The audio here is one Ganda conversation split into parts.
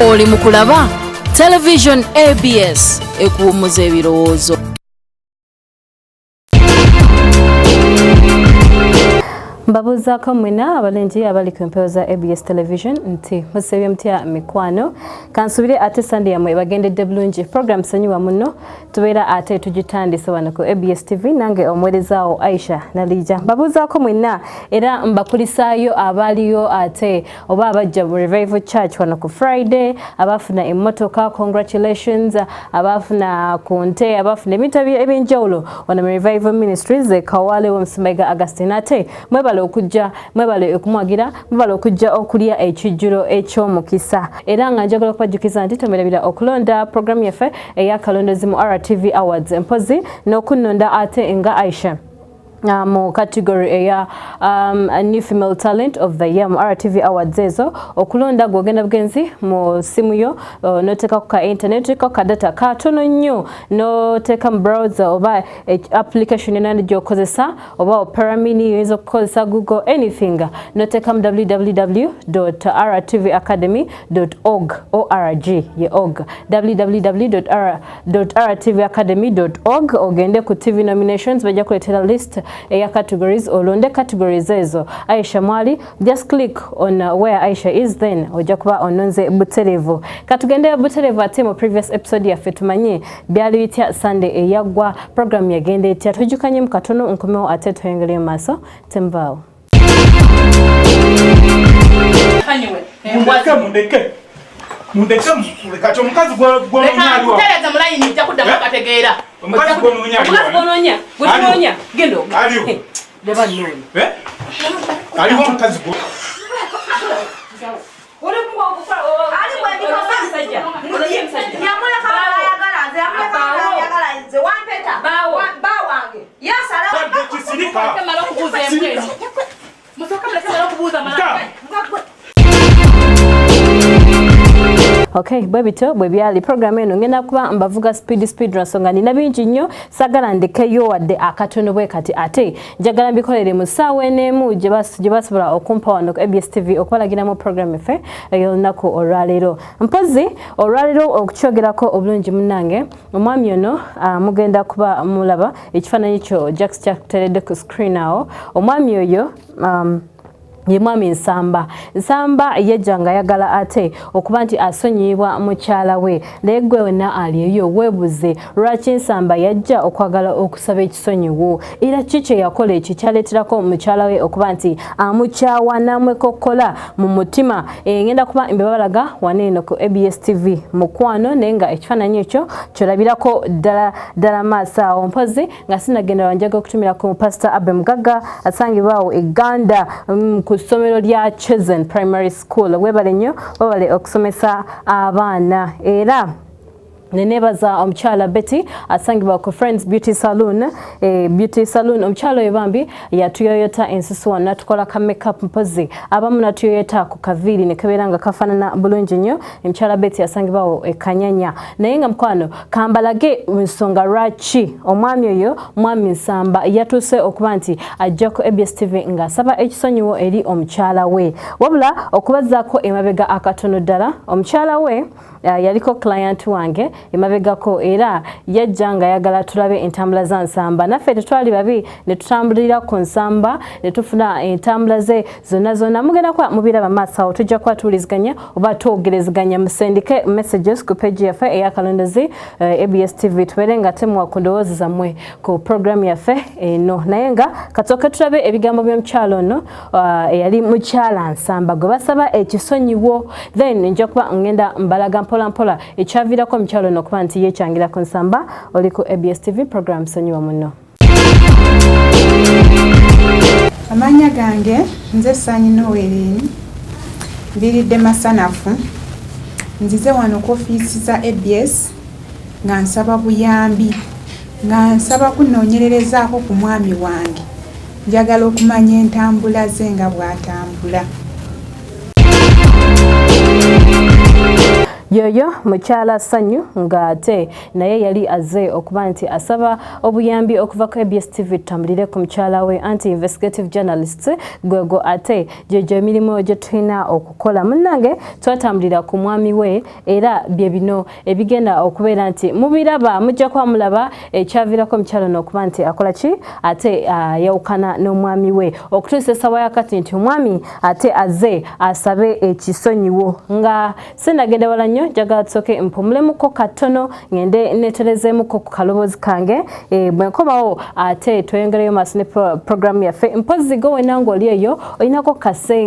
Oli mukulaba Television ABS ekuwummuza ebirowoozo. Mbabuzaako mwena abalenji abali ku mpewo za ABS Television nti musebye mutya mikwano kansubire ate Sunday yamwe bagendedde bulungi program sanyiwa muno tubeera ate tugitandise wano ku ABS TV nange omwerezaawo Aisha Nalija. Mbabuzaako mwena era mbakulisaayo abaliyo ate oba abajja mu Revival Church wano ku Friday abafuna emmotoka congratulations abafuna konte abafuna ebintu ebyenjawulo wano mu Revival Ministries Kawale w'Omusimaiga Augustine ate mwebale okujja mwebale okumwagira mwebale okujja okulya ekijjulo eky'omukisa era nga njagala okubajjukiza nti tumerabira okulonda program yaffe eya Kalondozi mu RTV Awards empozi n'okunnonda ate nga Aisha mu category eya new female talent of the year mu RTV Awards ezo okulonda gwogenda bugenzi mu simu yo noteka ku internet ko ka data katono nnyo noteka mu browser oba application enandi gyokozesa oba Opera Mini yoyinza kukozesa Google anything noteka mu www.rtvacademy.org ye org www.rtvacademy.org ogende ku TV nominations bajja kuletera list eya categories olonde categories ezo Aisha mwali just click on where Aisha is then ojja kuba ononze buterevu katugende buterevu ate mu previous episode ya fetumanye byali bitya Sunday eyagwa program yagende etya tujukanye mu katono nkomewo ate tuyengere maso tembao mundeke kacho mukazi gwo nyali wa tereza mulayini nja kudda mukategeera mukazi gwo nyali wa gendo aliyo deba noni aliyo mukazi gwo ole kuwa okukora ali kwandika sajja ole msajja yamula kama yagalaze yamula kama yagalaze wampeta bawange yasala kisirika kama lokubuza emkwezi musoka mlekela lokubuza mala Okay, bwebito bwebyali program eno ngenda kuba mbavuga speed nsonga nina bingi nnyo sagala ndikeyo wadde akatono bwe kati ate njagala mbikolere mu ssaawa enemu gye basobola okumpa wano ku ABS TV okubalagira mu program effe ey'olunaku olwaleero mpozi olwaleero okukyogerako obulungi munnange omwami ono mugenda kuba mulaba ekifaananyi kyo Jax kyateredde ku screen awo omwami oyo ye mwami Nsamba yajjanga yagala ate okuba nti asonyibwa mukyala we naye gwe wonna aliyo weebuze lwaki Nsamba yajja okwagala okusaba ekisonyiwo era kiki yakola ekyo kyaleeterako mukyala we okuba nti amukyawa n'amwekokkola mu mutima ngenda kuba mbebalaga waneeno ku ABS TV mukwano naye nga ekifaananyi ekyo kyolabirako ddala maaso awo mpozi nga sinagenda wanjaga okutumirako mu Pastor Abe Mugaga asangibwawo eGanda ssomero lya Chosen Primary School webale nnyo wabale okusomesa abaana era nenebaza omukyala Betty asangibwa ku Friends Beauty Salon omukyala oyo bambi yatuyoyota ensusu wano natukola ka makeup mpozi abamu natuyoyota ku kaviiri ne kabeera nga kafaanana bulungi nnyo omukyala Betty asangibwawo ekanyanya naye nga mukwano kambalage nsonga lwaki omwami oyo mwami Nsamba yatuuse okuba nti ajja ku ABS TV ng'asaba ekisonyiwo eri omukyala we wabula okubazaako emabega akatono ddala omukyala we yaliko client wange emabegako era yajja nga yagala tulabe entambula za Nsamba naffe tetwali babi ne tutambulira ku Nsamba ne tufuna entambula ze zonna mugenda kwa mubiraba maaso awo tujja kuba tuwuliziganya oba twogereziganya musendike messages ku page yaffe eya Kalondozi ABS TV tubeere nga temuwa ku ndowoozi zammwe ku program yaffe eno naye nga katooke tulabe ebigambo by'omukyalo ono eyali mukyala Nsamba gwe basaba ekisonyiwo then nja kuba ngenda mbalaga mpola ekyaviirako omukyalo ono okuba nti yekyangira ku Nsamba oli ku ABS TV program sonyiwa muno. Amanya gange nze Sanyi Nowerini mbiridde masanafu nzize wano ku ofiisi za ABS nga nsaba buyambi nga nsaba kunoonyererezaako ku mwami wange njagala okumanya entambula ze nga bw'atambula. yoyo mukyala Sanyu nga ate naye yali azze okuba nti asaba obuyambi okuva ku ABS TV tutambulire ku mukyala we anti-investigative journalist gwego ate gyejo emirimu gye tulina okukola munnange twatambulira ku mwami we era bye bino ebigenda okubeera nti mubiraba mujja kwa mulaba ekyavirako omukyala n'okuba nti akola ki ate yawukana n'omwami we okutuusa essawa yakati nti omwami ate azze asabe ekisonyiwo nga sinagenda wala nnyo njagala tusooke mpumulemuko katono ngende neterezeemuko ku kaloboozi kange bwe nkomawo ate tweyongereyo maaso ne programu yaffe mpozi go wena ng'oli eyo olinako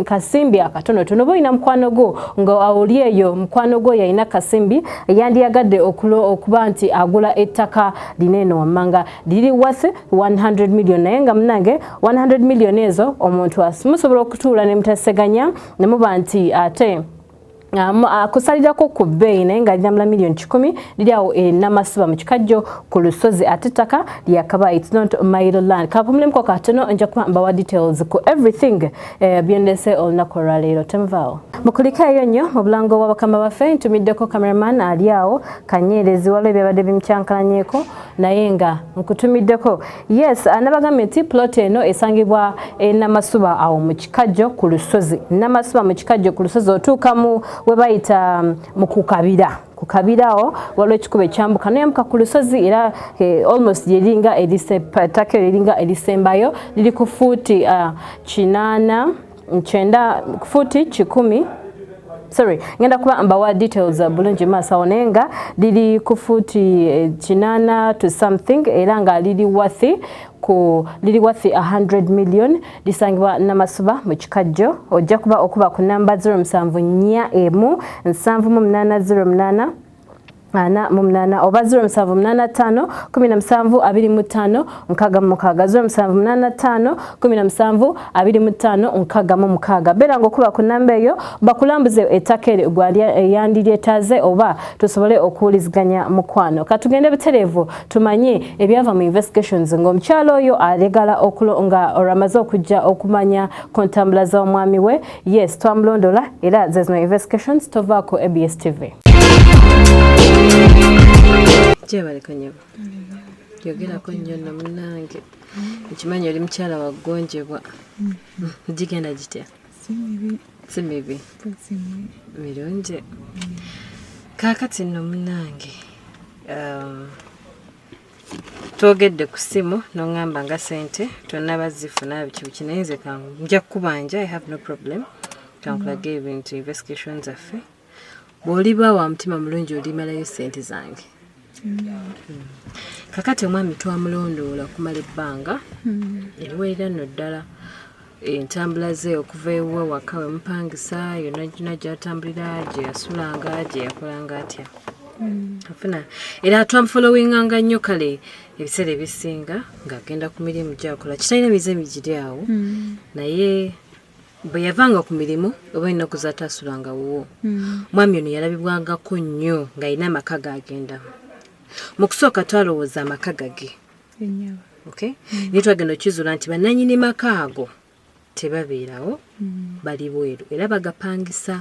kasimbi akatonotono oba olina mukwano gwo nga oli eyo mukwano gwo yalina kasimbi yandiyagadde okuba nti agula ettaka lineeno wammanga liri worth 100 million naye nga munange 100 million ezo omuntu musobola okutuula ne mutaseganya ne muba nti ate akusalirako ku bbeeyi naye nga lina million 10 liri awo namasiba mu kikajjo ku lusozi ate ettaka lyakaba it's not mile land kapumulemuko katono nja kuba mbawa details ku everything byendese olunaku olwaleero temuvaawo mukulika eyo nnyo mu bulango bw'abakama baffe ntumiddeko cameraman ali awo kanyeerezi waliwo ebyabadde bimukyankalanyeeko naye nga nkutumiddeko yes anabagambye nti plot eno esangibwa namasuba awo mu kikajjo ku lusozi namasuba mu kikajjo ku lusozi otuuka mu we bayita mu kukabirawo waliwo ekikubo ekyambuka noyambuka ku lusozi era almost yeringa ettaka eringa erisembayo liri ku fuuti 10 sorry ngenda kuba mbawa details bulungi maasawo naye nga liri ku fuuti 8 to something era nga liri worth 100 million lisangibwa namasuba mu kikajjo ojja kuba okuba ku namba 0741 780 oba 0785 1725 0785 1725 beera ng'okuba ku namba eyo bakulambuze ettaka eryo gwandiryetaaze oba tusobole okuwuliziganya mukwano katugende butereevu tumanye ebyava mu investigations ng'omukyalo oyo alegala nga olwamaze okujja okumanya ku ntambula z'omwami we yes twamulondola era zezino investigations tovaako ABS TV. Jebaleko nyabo yogerako nnyo na munnange ekimanyi oli mukyala waggonjebwa gigenda gitya si mibi mirungi kaakati nno munnange twogedde ku ssimu n'oŋŋamba nga ssente tonnaba zifuna biki naye nze nja kukubanja I have no problem kankulage ebintu investigations affe bw'oliba wa mutima mulungi olimalayo ssente zange kakati omwami twamulondoola okumala ebbanga eriwerera nno ddala entambula ze okuva ewa waka we mupangisa yonna gyonna gy'atambulira gye yasulanga gye yakolanga atya afuna era twamufolowinganga nnyo kale ebiseera ebisinga ng'agenda ku mirimu gy'akola kitalina mizemi giri awo naye bwe yavanga ku mirimu oba ennaku zaataasulanga wuwo mwami ono yalabibwangako nnyo ng'alina amaka g'agendamu mu kusooka twalowooza amaka gage naye twagenda okizuula nti bannannyini maka ago tebabeerawo bali bweru era bagapangisa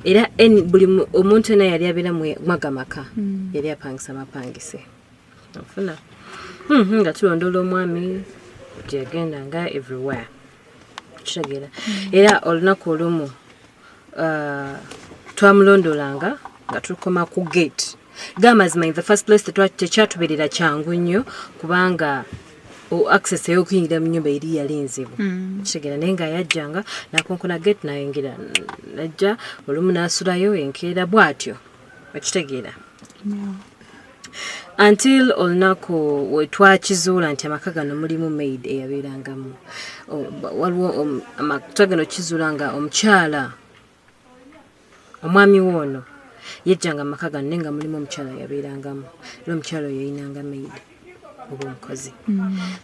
era buli omuntu ena yali abeera mwaga maka yali apangisa mapangise ofuna nga tulondoola omwami gyeyagendanga everywhere kitegeera era olunaku olumu twamulondoolanga nga tukoma ku gate gamazima in the first place tekyatubeerera kyangu nnyo kubanga access ey'okuyingira mu nnyumba eri yali nzibu kitegeera naye nga yajjanga nakonkona gate nayingira najja olumu n'asulayo enkeera bw'atyo okitegeera until olunaku wetwakizuula nti amaka gano mulimu maid eyabeerangamu waliwo twagenda okizuula nga omukyala omwami woono yejjanga amaka gano naye nga mulimu omukyala yabeerangamu era omukyala oyo yayinanga maid oba omukozi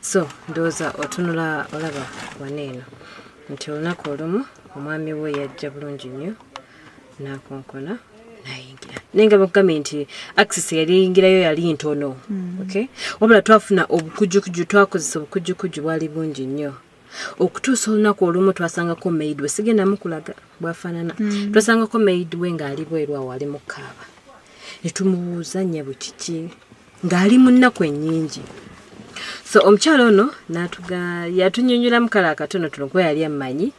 so ndowooza otunula olaba waneeno nti olunaku olumu omwami we yajja bulungi nnyo n'akonkona nayingira naye nga bakugambye nti access yali yingirayo yali ntono wabula twafuna obukujjukujju twakozesa obukujjukujju bwali bungi nnyo okutuusa olunaku olumu twasangako maid we sigenda mukulaga bwafaanana twasangako maid we ng'ali bweru awo ali mu kaaba ne tumubuuza nnyabo kiki ng'ali mu nnaku ennyingi so omukyala ono yatunyonyola kala akatono tuno kuba yali ammanyi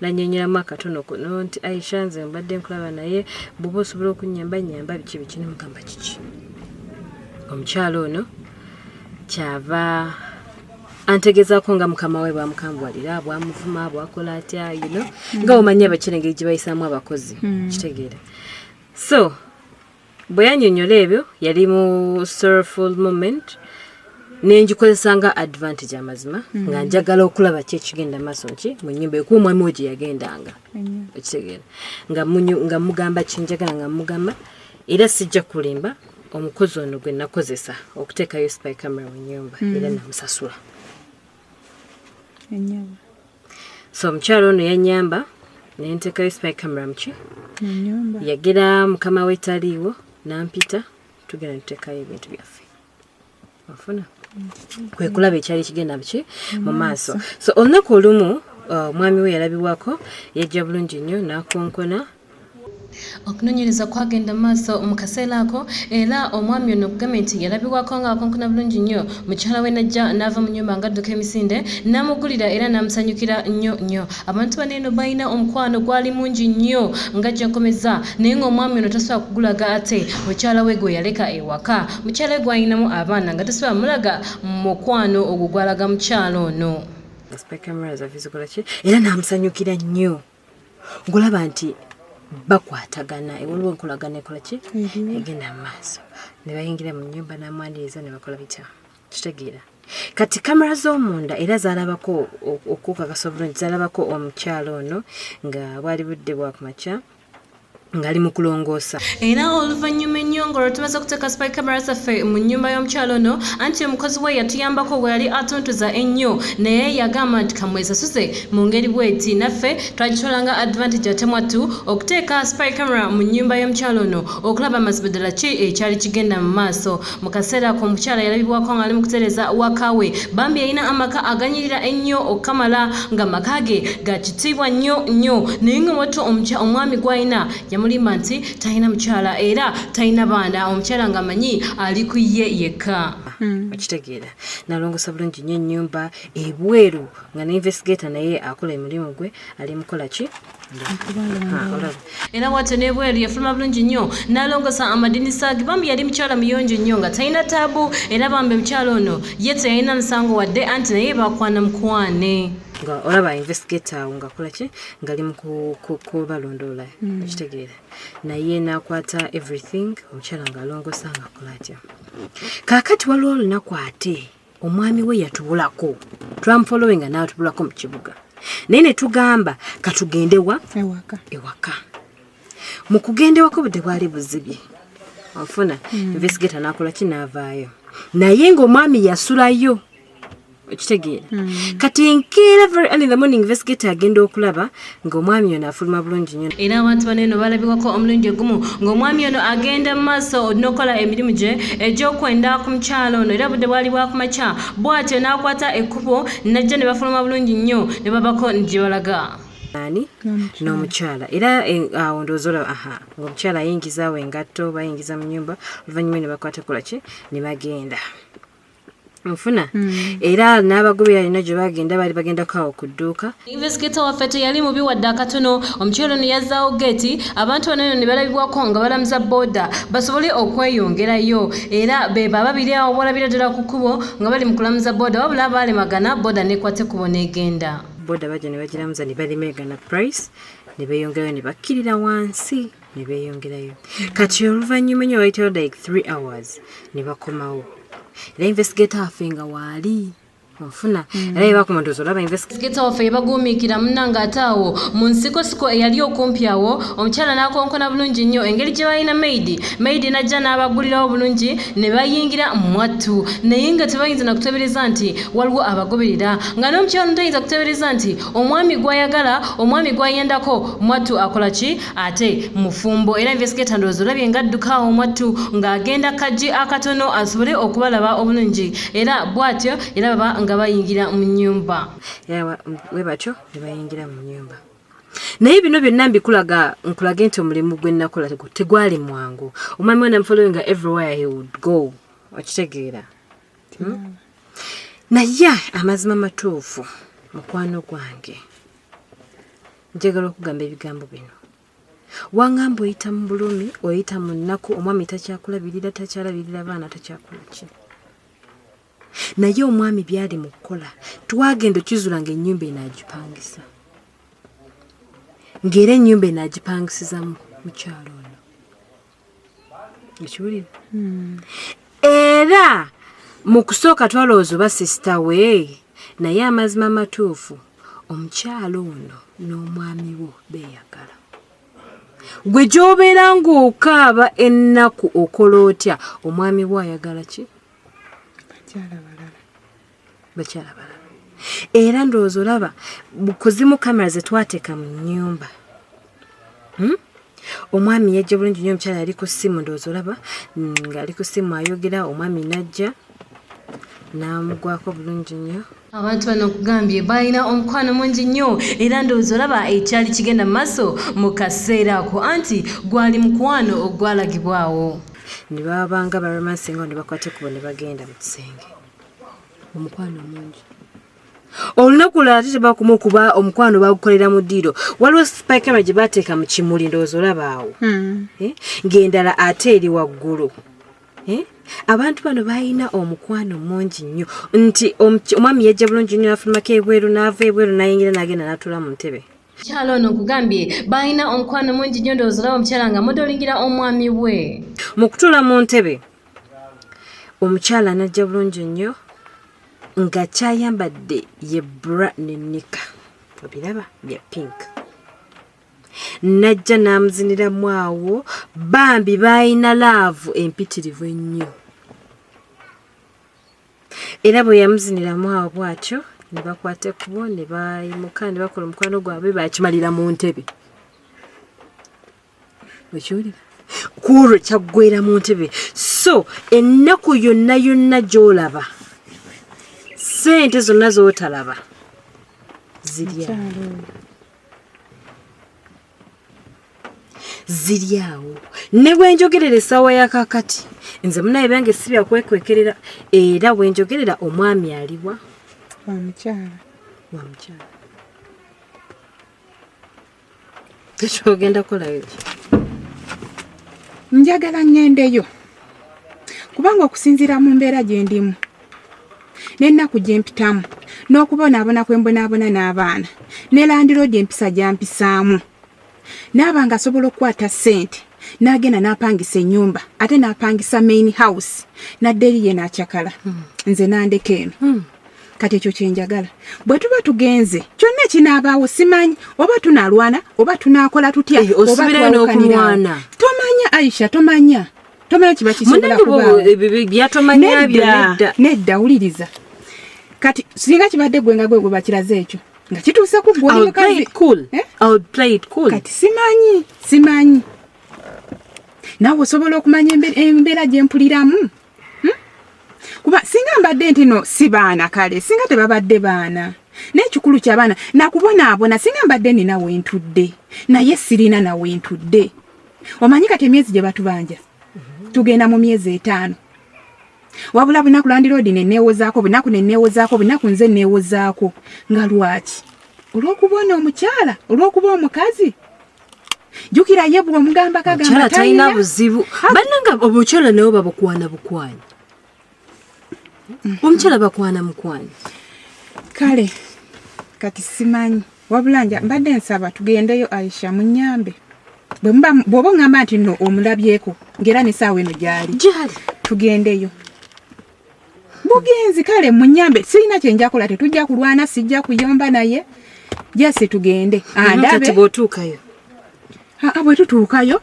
nanyonyolamu akatono kuno nti Aisha nze mbadde nkulaba naye bw'oba osobola okunnyamba biki nemugamba kiki omukyala ono kyava antegezaako nga mukama we bwamukambwalira bwamuvuma bwakola atya nga omanyi abakirengeri gye bayisaamu abakozi kitegeera so bwe yanyonyola ebyo yali mu sorrowful moment nenjikozesa nga advantage amazima nga njagala okulaba ki ekigenda maaso nki mu nnyumba ekuba omwami we gye yagendanga ekitegeera nga mugamba kinjagala nga mugamba era sijja kulimba omukozi ono gwe nakozesa okuteekayo spy camera mu nnyumba era namusasula so omukyalo ono yanyamba nenteekayo spy camera muki yagera mukama we taliiwo nampita tugenda nituteekayo ebintu byaffe ofuna kwe kulaba ekyali kigenda biki mu maaso so olunaku olumu omwami we yalabibwako yajja bulungi nnyo n'akonkona okunonyereza kwagenda maaso mu kaseera ako era omwami ono okugamba nti yalabibwako ng'akonkona bulungi nnyo mukyala we najja n'ava mu nnyumba ng'adduka emisinde n'amugulira era n'amusanyukira nnyo abantu bano eno balina omukwano gwali mungi nnyo ng'ajja nkomeza naye ng'omwami ono tasobola kugulaga ate mukyala we gwe yaleka ewaka mukyala we gw'alinamu abaana nga tasobola mulaga mu mukwano ogwo gwalaga mukyala ono era n'amusanyukira nnyo ng'olaba nti bakwatagana ewaliwo enkolagana ekola ki egenda mu maaso ne bayingira mu nnyumba n'amwaniriza ne bakola bitya kitegeera kati kamera z'omunda era zaalabako okukakasa obulungi zaalabako omukyalo ono nga bwali budde bwa kumakya ngali mu kulongoosa era oluvannyuma ennyongo lwe tumaze okuteeka spy camera zaffe mu nnyumba y'omukyalo ono anti omukozi we yatuyambako bwe yali atuntuza ennyo naye yagamba nti kamwesasuze mu ngeri bweti naffe twagitwalanga advantage ate mwattu okuteeka spy camera mu nnyumba y'omukyalo ono okulaba mazima ddala ki ekyali kigenda mu maaso mu kaseera ako omukyala yalabibwako ng'ali mu kutereeza waka we bambi yalina amaka aganyirira ennyo okukamala nga maka ge ga kitiibwa nnyo naye nga wattu omwami gw'alina yamulimba nti talina mukyala era talina baana omukyala nga manyi ali ku ye yekka okitegeera nalongosa bulungi nnyo ennyumba ebweru nga neinvestigator naye akola emirimu gwe ali mukola ki era wate nebweru yafuluma bulungi nnyo nalongosa amadinisa ge bambi yali mukyala muyonjo nnyo nga talina taabu era bambi mukyala ono ye teyalina musango wadde anti naye bakwana mukwane nga olaba investigator nga kola ki ngali mu kubalondoola ekitegeera naye nakwata everything omukyala nga alongosa nga akola atya kaakati waliwo olunaku ate omwami we yatubulako twamufollowe nga n'atubulako mu kibuga naye ne tugamba katugendewa ewaka mu kugenda ewaka budde bwali buzibye ofuna investigator n'akola ki n'avaayo naye ng'omwami yasulayo ekitegeera kati enkeera very early in the morning investigator agenda okulaba ng'omwami ono afuluma bulungi nnyo era abantu bano eno balabibwako omulundi ogumu ng'omwami ono agenda mu maaso n'okola emirimu gye egy'okwenda ku mukyalo ono era budde bwali bwakumakya bw'atyo n'akwata ekkubo najja ne bafuluma bulungi nnyo ne babako gye balaga n'omukyala era awo ndowooza olaba ng'omukyala ayingizaawo engatto bayingiza mu nnyumba oluvannyuma ne bakwata kola ki ne bagenda nfuna era n'abagobe yalina gye bagenda bali bagendako awo ku dduuka investigator waffe teyali mubi wadde akatono omukyalo ono yazzaawo geeti abantu bano ne balabibwako nga balamuza booda basobole okweyongerayo era be babiri awo bolabira ddala ku kkubo nga bali mu kulamuza booda wabula baalemagana booda nekwate kubo n'egenda booda bajja ne bagiramuza ne balemegana price ne beeyongerayo ne bakkirira wansi ne beeyongerayo kati oluvannyuma nnyo wayitawo like 3 hours ne bakomawo era investigator waffe nga waali onfuna era yebakomandoza olaba investigator waffe yebaguumiikira munnanga ate awo mu nsikosiko eyali okumpi awo omukyala n'akonkona bulungi nnyo engeri gye balina maidi najja n'abagulirawo bulungi ne bayingira mwattu naye nga tebayinza nakutebereza nti waliwo abagoberera nga n'omukyala tayinza kutebereza nti omwami gw'ayagala omwami gw'ayendako mwattu akola ki ate mufumbo era investigator ndowooza olabye ng'adduka awo mwattu ng'agenda kaggi akatono asobole okubalaba obulungi era bw'atyo era baba nga bayingira mu nnyumba. Yawa we batyo ne bayingira mu nnyumba. Naye bino byonna mbikulaga nkulage nti omulimu gwe nakola tegwali mwangu. Omwami we following everywhere he would go. Okitegeera. Naye amazima matuufu mukwano gwange. Njagala okugamba ebigambo bino. Wangamba oyita mu bulumi, oyita mu nnaku, omwami takyakulabirira, takyalabirira abaana, takyakola ki. Naye omwami byali mu kukola, twagenda okizula ng'ennyumba enaagipangisa. Ng'era ennyumba enaagipangisiza mukyalo ono. Ekiwulira? Era mu kusooka twalowooza oba sisita we, naye amazima matuufu omukyalo ono n'omwami wo beeyagala. Gwe gy'obeera ng'okaaba ennaku okola otya, omwami wo ayagala ki? Bakyala balala. Era ndowooza olaba kuzimu kamera ze twateeka mu nnyumba. Omwami yajja bulungi nnyo, omukyala yali ku ssimu, ndowooza olaba ng'ali ku ssimu ayogera, omwami n'ajja n'amugwako bulungi nnyo. Abantu bano okugambye balina omukwano mungi nnyo era ndowooza olaba ekyali kigenda mu maaso mu kaseera ako anti gwali mukwano ogwalagibwawo. Ne babanga baromansi nga ne bakwate kubo ne bagenda mu kisenge. Omukwano mungi. Olunaku lulala ate tebakuma okuba omukwano bagukolera mu ddiiro. Waliwo spikema gye bateeka mu kimuli, ndowooza olaba awo. Ng'endala ate eri waggulu. Abantu bano balina omukwano mungi nnyo nti omwami yajja bulungi nnyo n'afulumako ebweru, n'ava ebweru n'ayingira n'agenda n'atuula mu ntebe. Mukyala ono nkugambye balina omukwano mungi nnyo, ndowooza olaba omukyala nga mudolingira omwami we. Mu kutuula mu ntebe omukyala n'ajja bulungi nnyo nga kyayambadde ye bra ne nika. Obiraba bya pink. Najja n'amuziniramu awo, bambi balina laavu empitirivu ennyo. Era bwe yamuziniramu awo bw'atyo ne bakwata ekkubo ne bayimuka ne bakola omukwano gwabwe bakimalira mu ntebe. Okiwulira? Kuolwo kyaggwera mu ntebe. So ennaku yonna yonna gy'olaba, ssente zonna z'otalaba ziri awo. Ne bwe njogerera essaawa ya kaakati, nze munaye bange si bya kwekwekerera, era bwe njogerera omwami aliwa wa mukyala. Ekyo ogenda kolayo ki? Njagala ngendeyo kubanga okusinziira mu mbeera gye ndimu n'ennaku gye mpitamu n'okubonaabona kwe mbonaabona n'abaana ne landiroodi empisa gyampisaamu, naaba nga asobola okukwata ssente n'agenda n'apangisa ennyumba ate n'apangisa main house n'adde eri ye n'akyakala. Nze nandeka eno. Kati ekyo kyenjagala. Bwe tuba tugenze kyonna ekinaabaawo simanyi oba tunaalwana oba tunaakola tutya oba twawukanira. Tomanya Aisha, tomanya kiba kisobola kubaawo. Nedda wuliriza. Kati singa kibadde gwe nga gwe bakiraze ekyo nga kituuse ku gwe mukazi. I'll play it cool. Kati simanyi. Naawe osobola okumanya embeera gye mpuliramu. Kuba singa mbadde nti no si baana kale, singa tebabadde baana. N'ekikulu ky'abaana nakubonaabona singa mbadde nina wentudde, naye sirina na wentudde. Omanyi kati emyezi gye batubanja tugenda mu myezi 5. Wabula bunaku landiroodi nenneewozaako, bunaku nenneewozaako, bunaku nze nneewozaako. Nga lwaki? Olw'okubona omukyala, olw'okuba omukazi. Jukira ye bwe omugamba kagamba talina buzibu. Bannanga omukyala nabo babakwana bukwanya. Omukyala bakwana mukwanya. Kale kati simanyi. Wabula mbadde nsaba tugendeyo Aisha munyambe. Bw'oba ngamba nti no omulabyeko ngera n'essaawa eno gyali tugendeyo. Bugenzi kale munyambe, sirina kye njakola, tetujja kulwana, sijja kuyomba naye. Jase tugende. Ndabe bw'otuukayo. Bwe tutuukayo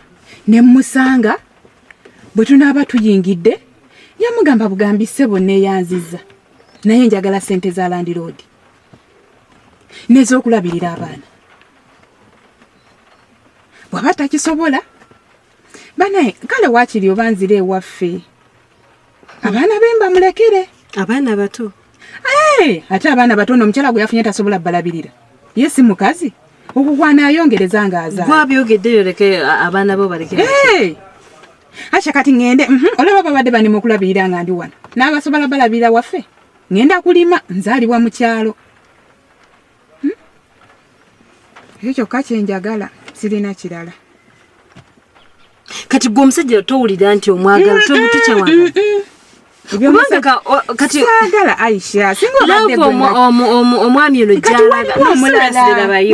ne musanga bwe tunaaba tuyingidde yamugamba bugambi ssebo neeyanziza, naye njagala ssente za landiroodi n'ez'okulabirira abaana. Bw'aba takisobola banaye kale waakiri oba nzire ewaffe abaana be mbamulekere. Abaana bato Ate abaana batono omukyala gwe yafunye tasobola balabirira. Ye si mukazi. Okugwana ayongereza nga azaala. Gwabyogeddeyo leke abaana bo balekera. Acha kati ngende olaba babadde bani mukulabirira nga ndi wano. N'abasobola balabirira waffe. Ngenda kulima nzaalibwa mu kyalo. Ekyo kache njagala sirina kirala. Kati gwe omusajja towulira nti omwagala tobutucha wanga. Kubanga kati sagala Aisha singa badde omwami ono jalaga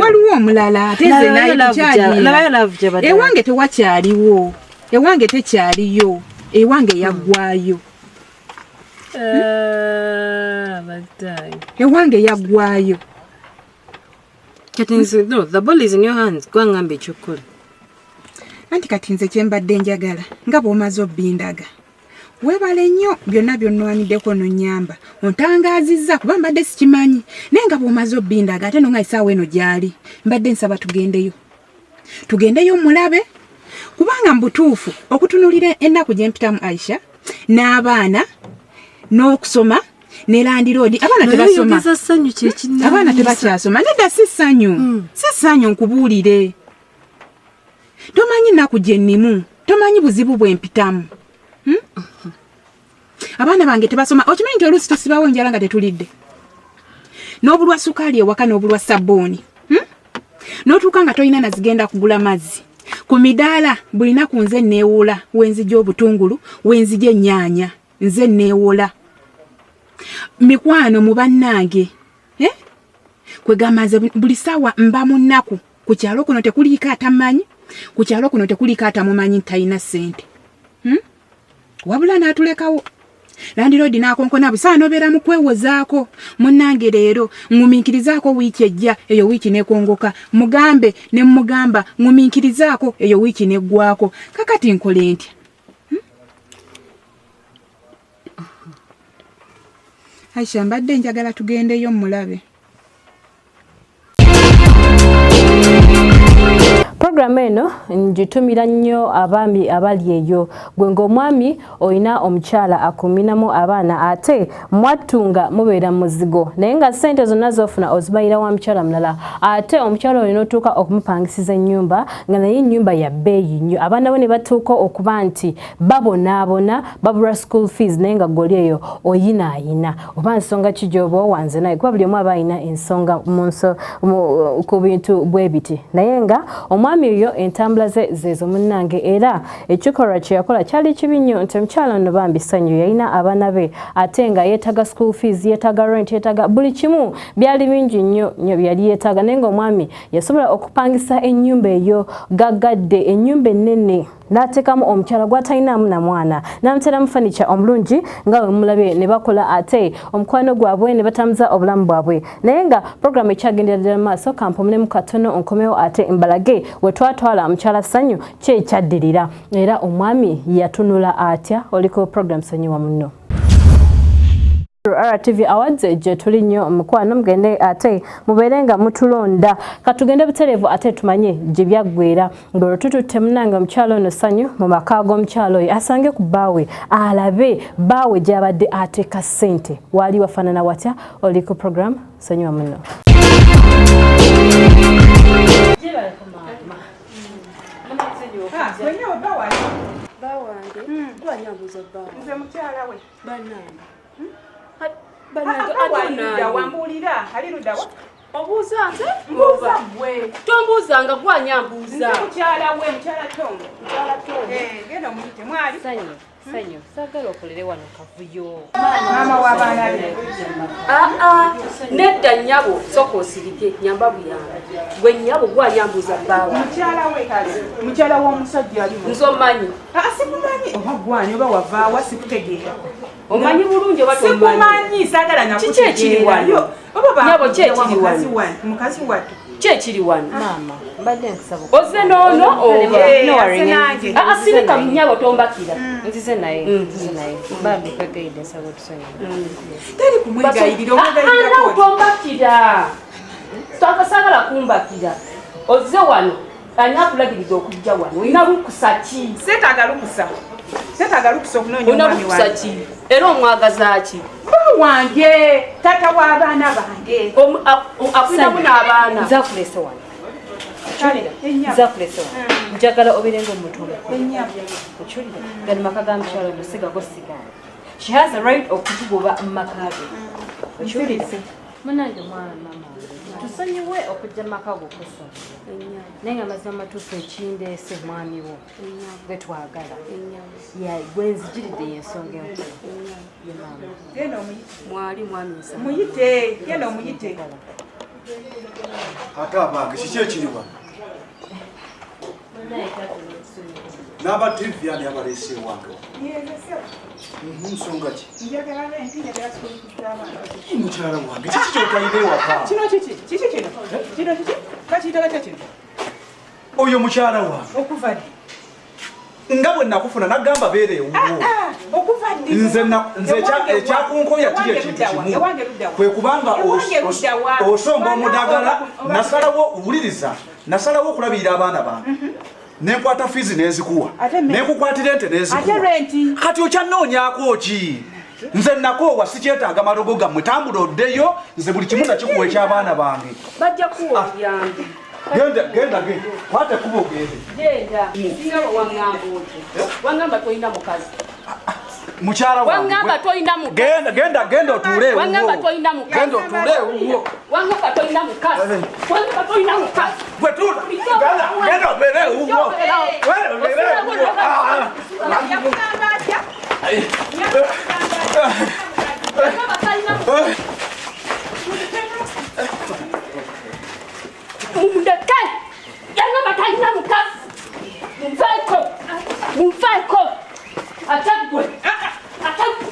waliwo omulala teze naye kyali ewange tewakyaliwo ewange tekyaliyo ewange yaggwayo ewange yaggwayo kati nze no the ball is in your hands gwangambe ekyokola anti kati nze kyembadde njagala nga bw'omaze obbindaga webale nnyo byonna byonnwaniddeko nonyamba ontangazizza kuba mbadde sikimanyi naye nga bw'omaze obbindaga ate nonga isaawa eno gyali mbadde nsaba tugendeyo mulabe kubanga mbutuufu okutunulira ennaku gye mpitamu Aisha n'abaana n'okusoma ne landiroodi abaana tebakyasoma nedda si ssanyu nkubuulire tomanyi nnaku gye nnimu tomanyi buzibu bwe mpitamu abaana bange tebasoma okimanyi nti oluusi tosibawo njala nga tetulidde n'obulwa sukaali ewaka n'obulwa sabbuuni n'otuuka nga tolina nazigenda kugula mazzi ku midaala bulina ku nze neewola wenzija obutungulu wenzija ennyaanya nze neewola mikwano mu bannange kwe gamaze buli ssaawa mba mu nnaku ku kyalo kuno tekuliiko atamanyi ku kyalo kuno tekuliiko atamumanyi ntalina ssente wabula n'atulekawo landiroodi n'akonkona busaa nobeera mu kwewozaako munnange leero ngumiikirizaako wiiki ejja eyo wiiki nekongoka mugambe ne mugamba ngumiikirizaako eyo wiiki neggwako kakati nkole ntya Aisha mbadde njagala tugendeyo mulabe Program eno njitumira nnyo abaami abali eyo gwe ng'omwami oyina omukyala akuminamu abaana ate mwattunga mubeera muzigo naye nga ssente zonna z'ofuna ozibayira wa mukyala mulala ate omukyala olina otuuka okumupangisiza ennyumba nga naye ennyumba ya bbeeyi nnyo abaana bo ne batuuka okuba nti babonaabona babulwa school fees naye nga goli eyo oyinaayina oba nsonga ki gy'oba owanze naye kuba buli omu aba alina ensonga ku bintu bwe biti naye nga omwami oyo entambula zezo munnange era ekikolwa kye yakola kyali kibi nnyo nti omukyala ono bambi ssanyu yalina abaana be ate nga yeetaga school fees yeetaga rent yeetaga buli kimu byali bingi nnyo byali yeetaga naye ng'omwami yasobola okupangisa ennyumba eyo gaggadde ennyumba ennene n'ateekamu omukyala gwatalinamu na mwana n'amuteeramu fanica omulungi nga we mulabye ne bakola ate omukwano gwabwe ne batambuza obulamu bwabwe naye nga programu ekyagendera ddala mu maaso kampomulemu katono onkomewo ate mbalage we twatwala omukyala ssanyu kye ekyaddirira era omwami yatunula atya oliko programu ssanyu wa munno RTV Awards gye tuli nnyo omukwano mugende ate mubeere nga mutulonda katugende butereevu ate tumanye gye byaggweera ng'olwo tututte munnange omukyalo ono ssanyu mu maka g'omukyalo oyo asange ku bbaawe alabe bbaawe gy'abadde ateeka ssente waali wafaanana watya oli ku programu ssanyu wa munno Obuuza nze? Mbuuza bwe. Tombuuzanga gwanyambuuza. Mukyala we, mukyala Tongo. Genda omuyite mwali. Ssanyu, saagala okolere wano kavuyo. Maama w'abaana be. Nedda nnyabo sooka osirike nyamba buyamba. Gwe nnyabo gwanyambuuza bbaawe. Mukyala we kale. Mukyala w'omusajja aliwo. Nze omanyi. Sikumanyi. Oba gwani oba wavaawa sikutegeera. Omanyi bulungi oba tomanyi. Sikumanyi saagala nakutegeera. Kiki ekiri wano? Nyabo ki ekiri wano? Mukazi wattu. Ki ekiri wano? Maama, mbadde nsaba. Ozze n'ono oba? Asirika nnyabo tombakira. Nzize naye. Bambi kwegayidde nsaba otusonyiwe. Teri kumwegayirira omwegayirira ko. Tombakira. Saagala kumbakira. Ozze wano. Ani akulagiriza okujja wano? Olina lukusa ki? Seetaaga lukusa. Setagala okusokunonya omwami wange. Era omwagaza ki? Wange, tata w'abaana bange. Akwinamu n'abaana. Nza kulese wano. Nza kulese wano. Njagala obirenga omuntu omukulu. Okiwulira? Gano maka ga mukyala ogusigako sigala. She has a right okutugoba mu maka ge. Okiwulira? Munange mwana mama. Tusonyiwe okujja maka gokusa. Naye nga mazima matuufu ekindeese mwami wo. Gwe twagala. Gwe nzijiridde y'ensonga enkulu. Genda omuyite. Mwali mwami nsa. Muyite, genda omuyite. Ate abange kiki ekiriwa? N'aba TV ani abalese wange. Nsonga ki? Mukyala wange kiki kyotayire waka? Kino kiki? Kiki kino? Kino kiki? Kakiyita katya kino? Oyo mukyala wange. Okuva ddi? Nga bwe nakufuna nagamba beere ewuwo. Okuva ddi? Nze ekyakunkoya kiri ekintu kimu. Kwe kubanga osomba omudagala nasalawo owuliriza. Nasalawo okulabirira abaana bange. Nenkwata fizi nezikuwa. Nekukwatira ente nezikuwa. Kati okyanoonyaako ki? Nze nakoowa sikyetaaga malogo gammwe tambula oddeyo nze buli kimu nakikuwa eky'abaana bange. Bajja kuwa yange. Genda. Kwate kuba ogende. Genda. Singa wangamba oti. Wangamba toyina mukazi. Mukyala wange. Wangamba toyina mukazi. Genda otuule ewuwo. Wangamba toyina mukazi. Genda otuule ewuwo. Wangamba toyina mukazi. Wangamba toyina mukazi. Gwe tuula. Genda obeere ewuwo. Obeere ewuwo. Mundeke. Yangamba toyina mukazi. Mumfaeko. Atagwe. Atagwe.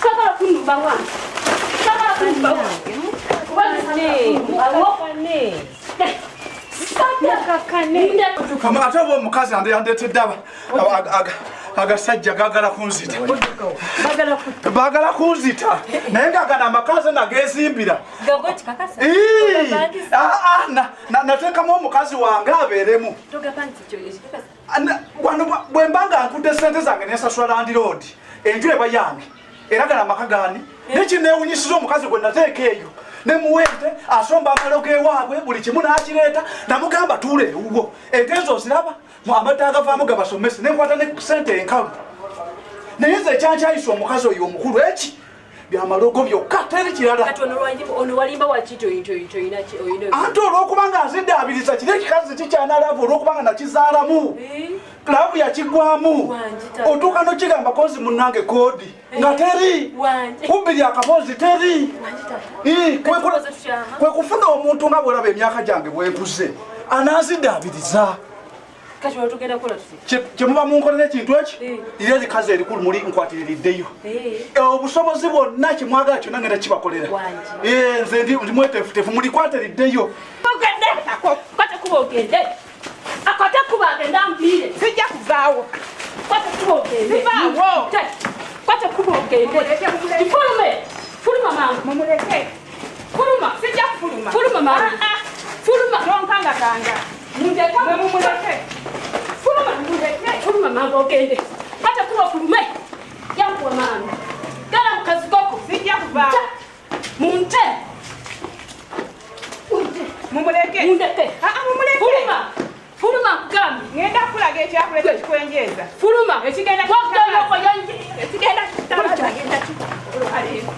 Sakala kunumba wange. Sakala kunumba wange. Kama ate oba omukazi yandetedde agasajja gagala kunzita. Bagala kunzita. Naye nga gano amakazi nagezimbira. Nateekamu omukazi wange abeeremu. Bwe mbanga nkudde sente zange nensasula landiroodi enju eba yange era gano amaka gani nekineewunyisiza omukazi gwe nateeka eyo nemuwente asomba amalogo ewaabwe buli kimu n'akireeta namugamba tuule ewuwo ente ezo oziraba amata agavaamu gabasomese nenkwata ne sente enkalu naye nze ekyankyayisa omukazi oyo omukulu eki byamalogo byokka teri kirala anti olw'okubanga nziddaabiriza kiri ekikazi kikyanalaavu olw'okubanga nakizaalamu laavu yakigwamu otuuka nokigamba kozi munnange koodi nga teri kumbi lyakaboozi teri kwe kufuna omuntu nga bwolaba emyaka gyange bwenkuze ananziddaabiriza kyemuba munkolera ekintu eki lira likazi erikulu muli nkwatiririddeyo obusobozi bwonna kyemwagala kyonna ngenda kibakolera nze ndi mwetefutefu mulikwatiriddeyo Akote kuba agenda ambire. Sijja kuvaawo. Kwate kuba ogende. Sivaawo. Kwate kuba ogende. Fulume. Fuluma mama. Mumuleke. Fuluma. Sijja kufuluma. Fuluma mama. Fuluma. Tonkanga kanga. Mundeka. Mumuleke. Fuluma. Mundeke. Fuluma mama ogende. Kwate kuba fulume. Yankuwa mama. Gala mukazi koko. Sijja kuvaawo. Munte. Mumuleke. Mundeke. Mumuleke. Fuluma. Fuluma gambi. Ngenda kulaga ekyakuleta kikwenjeeza. Fuluma. Ekigenda ekigenda kitalaga ngenda kikulukalira.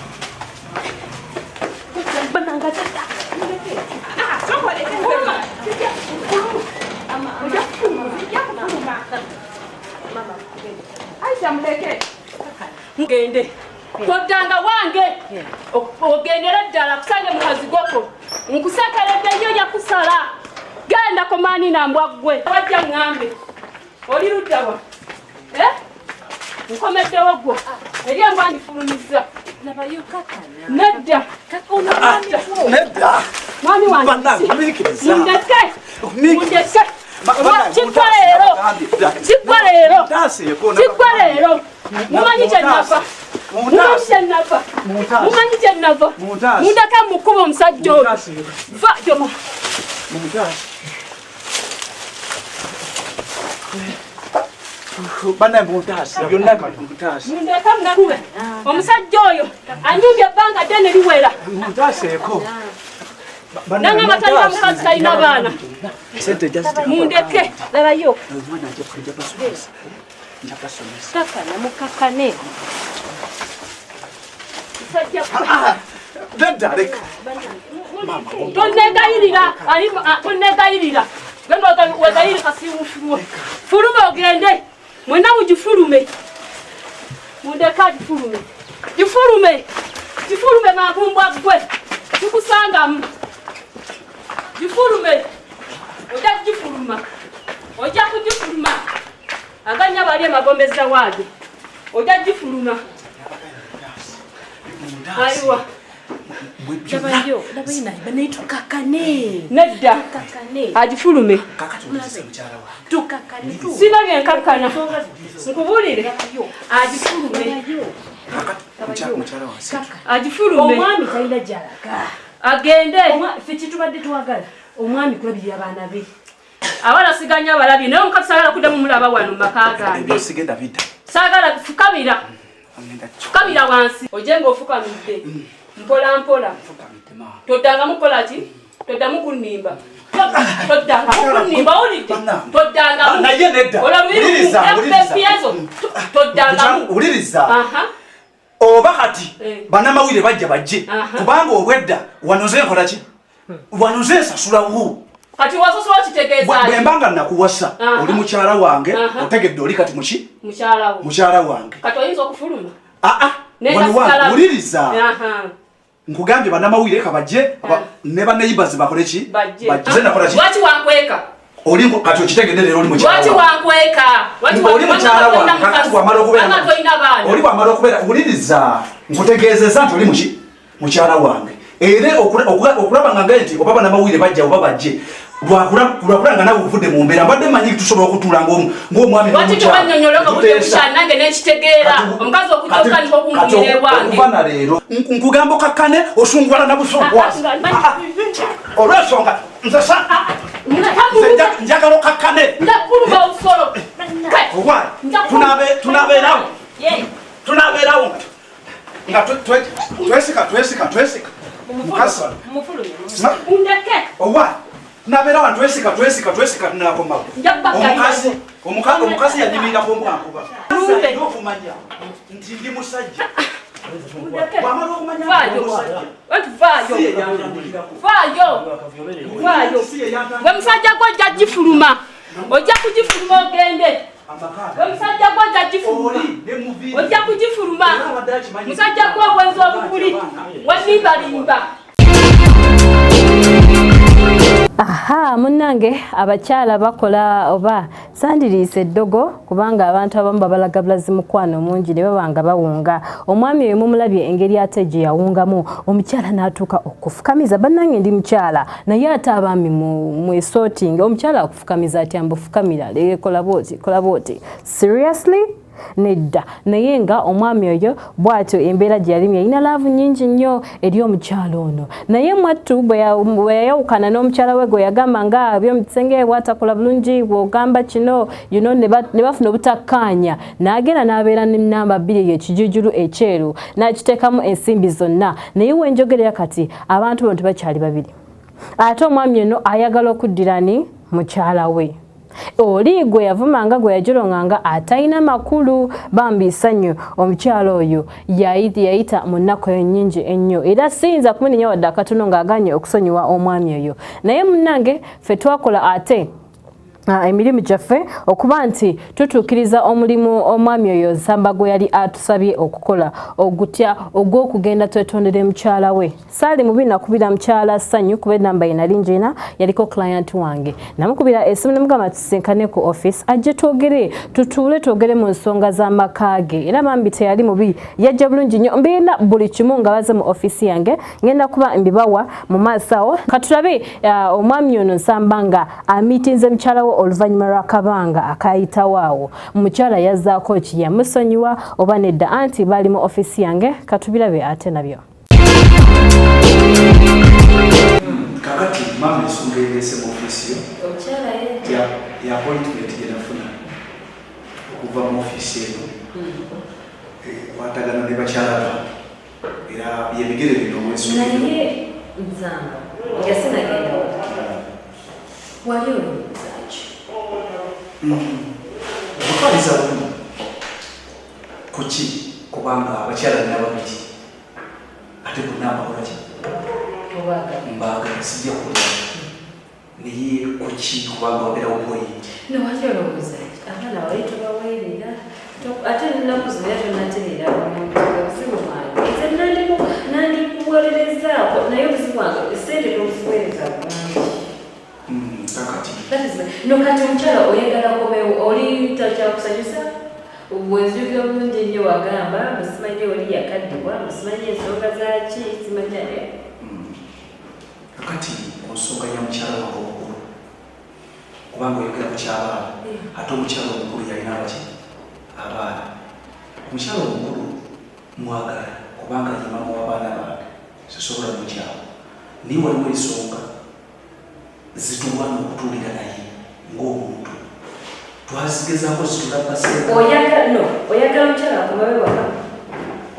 Bananga tata. Sokole Fuluma. Mama. Aisha muleke. Mugende. Kodanga wange. Ogendera ddala kusange mukazi goko. Nkusakalidde nnyo yakusala. Genda komani nambwa gwe. Wajja ngambe. Oli luddawa. Nkomeddewo gwo. Eri embwa ndifulumiza. Nedda. Nedda. Mwami wange. Mundeke. Mundeke. Kikwa leero. Mumanyi kyenava. Mumanyi kyenava. Mundeke mukuba omusajja oyo. Va joma. Bana mutasi byonna mutasi ndeka mnakuwe omusajja oyo anyubye ebbanga ddene liwera mutaseeko nanga matalina mukazi talina baana mundeke labayo kakana mukakane tonegayirira genda wegayirika siwufuluma fuluma ogende mwena mugifulume mundeka gifulume makumbwa gwe kikusangamu gifulume ojja kugifuluma aganya bali emagombeza waage ojja gifuluma aiwa Dabayo, dabayina, banaitu kakane. Nedda. Kakane. Ajifulume. Tukakane. Sina bya kakana. Nkubulire. Ajifulume. Ajifulume. Omwami talina jalaga. Agende. Fiti tubadde twagala. Omwami kulabirira abaana be. Awala siganya abalabi naye omukati sagala kuddamu mulaba wano mu maka gange. Ebyo sigenda bidda. Sagala fukamira. Fukamira wansi. Ojenga ofukamidde. Mpola mpola. Todanga mukola ki? Todanga kunimba. Todanga kunimba olide. Todanga. Na ye nedda. Uliriza. Todanga. Uliriza. Aha. Oba kati bana mawire bajja bajje. Kubanga obwedda wanoze nkola ki? Wanoze sasula wu. Kati wasasula kitegeeza. Bwembanga nakuwasa oli mukyala wange otegedde oli kati muki? Mukyala wo. Mukyala wange. Kati oyinza okufuluma. Wano uliriza. Nkugambye bana mawire kabajje ne bana yibazi bakole ki? Bajje nakola ki? Wati wankweka. Oli kati okitegedde lero oli mukyala. Wati wankweka. Wati oli mukyala wange kati wamala okubeera. Oli wamala okubeera uliriza. Nkutegeezeza nti oli muki? Mukyala wange. Era okulaba nga ngenti oba bana mawire bajja oba bajje. Lwakulanga nawe uvudde mu mbeera mbadde manyi tusobola okutula ng'omwami n'omukyala. Wati tubanyonyola nga budde mukyala nange n'ekitegeera. Omukazi okutoka niko okunkunyira ewange. Okuvana leero nkugamba okakkane osungwala na busongwazi. Olw'ensonga nze njagala okakkane. Ndakuluma obusolo. Tunabeerawo. Tunabeerawo nga twesika. Mukasa. Undeke. Owa. Nabeerawo twesika tunakomawo. Omukazi yadibira ku mwankuba. Okumanya nti ndi musajja. Wamala okumanya musajja. Vayo. Gwe musajja gw'ojja gifuluma. Ojja kugifuluma ogende. Gwe musajja gw'ojja gifuluma. Ojja kugifuluma. Musajja gw'obwenza obukuli. Wanimbalimba. Aha, munnange abakyala bakola oba sandiriise eddogo kubanga abantu abamu babalaga bulazi mukwano mungi ne babanga bawunga. Omwami oyo mumulabye engeri ate gye yawungamu omukyala n'atuuka okufukamiza. Bannange ndi mukyala naye ate abaami mu esootinga omukyala akufukamiza ati ambufukamira kola booti. Seriously? Nedda naye nga omwami oyo bw'atyo embeera gye yalimu yalina laavu nnyingi nnyo eri omukyalo ono. Naye mwattu bwe yayawukana n'omukyala we gwe yagamba nga by'omukisenge bw'atakola bulungi bw'ogamba kino ne bafuna obutakkaanya n'agenda n'abeera n'ennamba 2 ekijujulu ekyeru n'akiteekamu ensimbi zonna. Naye wenjogerera kati abantu bano tebakyali babiri. Ate omwami ono ayagala okuddirani mukyala we. Oli gwe yavumanga gwe yajolonganga atalina makulu bambi ssanyu omukyala oyo yayita mu nnaku ennyingi ennyo era siyinza kumunenya wadde akatono ng'aganye okusonyiwa omwami oyo. Naye munnange ffe twakola ate emirimu gyaffe okuba nti tutuukiriza omulimu omwami oyo Nsamba gwe yali atusabye okukola ogutya ogw'okugenda twetondera mukyala we. Saali mubi nakubira mukyala Ssanyu kuba ennamba ye nali njina yaliko client wange. Namukubira esimu ne mugamba tusinkane ku office ajje tutuule twogere mu nsonga z'amaka ge. Era bambi teyali mubi yajja bulungi nnyo mbiina buli kimu nga baze mu office yange ngenda kuba mbibawa mu maaso awo. Katulabe omwami ono Nsamba nga amiitinze mukyala we oluvannyuma lw'akabanga akayitawo awo. Mukyala yazzaako ki yamusonyiwa oba nedda anti bali mu office yange. Katubirabe ate nabyo. Kakati mama ensonga ereese mu office yo ya appointment gye nafuna okuva mu ofiisi eno kwatagana ne bakyala bange era byebigere bino naye nzamba nga sinagenda wali olowoozaaki okukaliza buno kuki kubanga abakyala nina babiri ate bonna abakolaki mbaagala sijja kulya naye kuki kubanga wabeerawo bweyindi nowali olowoozaaki abaana wali tobaweerera ate nnaku zino era tonatereera obuzibu bwange nze nandikuwolerezaako naye obuzibu bwange esente tobuziweereza bwange no kati omukyala oyagala komewo oli takyakusanyusa bwenzuga bulungi ennyo wagamba musimanye oli yakaddiwa musimanye ensonga zaki simanya kakati onsonga ya mukyala wange omukulu kubanga oyogera ku kyabaana ate omukyala omukulu yalina abaki abaana omukyala omukulu mwagala kubanga yimama w'abaana bange sisobola mukyawo naye waliwo ensonga zituwaana okutuulira naye ng'omuntu twazigezaako zitulabaseeka oyagala omukyala akomabe waka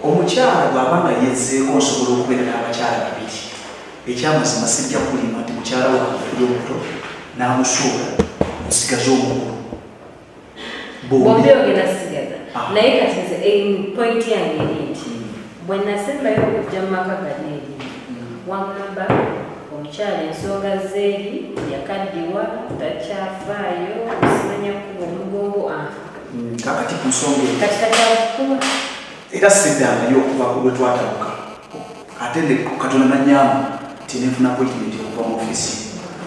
omukyala bw'abanga yezzeeko nsobola okubeera n'abakyala babiri ekyamazima sijja kulima nti mukyala wange ali omuto n'amusuula nsigaze omukulu bombi ogenda sigaza naye kati nze pointi yange eri nti bwe nasembayo okujja mu maka gano eri wangamba omukyala ensonga zeeri yakaddiwa takyafaayo osimanya kuba omugongo kakati ku nsonga kati takyakukuba era siddangayo okuva ku lwe twatabuka ate katonda nanyamba nti nenfuna appointment okuva mu ofiisi